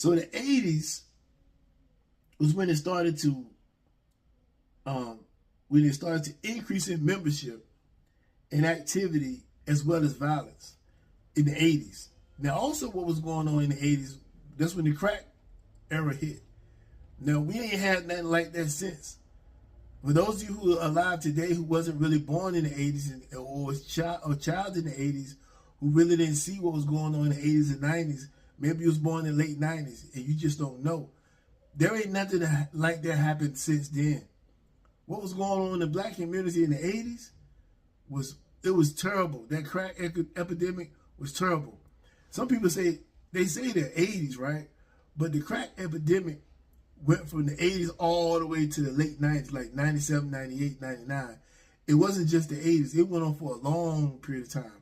So the 80s was when it started to increase in membership and activity as well as violence in the 80s. Now, also what was going on in the 80s, that's when the crack era hit. Now, we ain't had nothing like that since. For those of you who are alive today who wasn't really born in the 80s or was child in the 80s, who really didn't see what was going on in the 80s and 90s, maybe you was born in the late 90s and you just don't know. There ain't nothing like that happened since then. What was going on in the black community in the 80s was terrible. That crack epidemic was terrible. Some people say they're 80s, right? But the crack epidemic went from the 80s all the way to the late 90s, like 97, 98, 99. It wasn't just the 80s. It went on for a long period of time.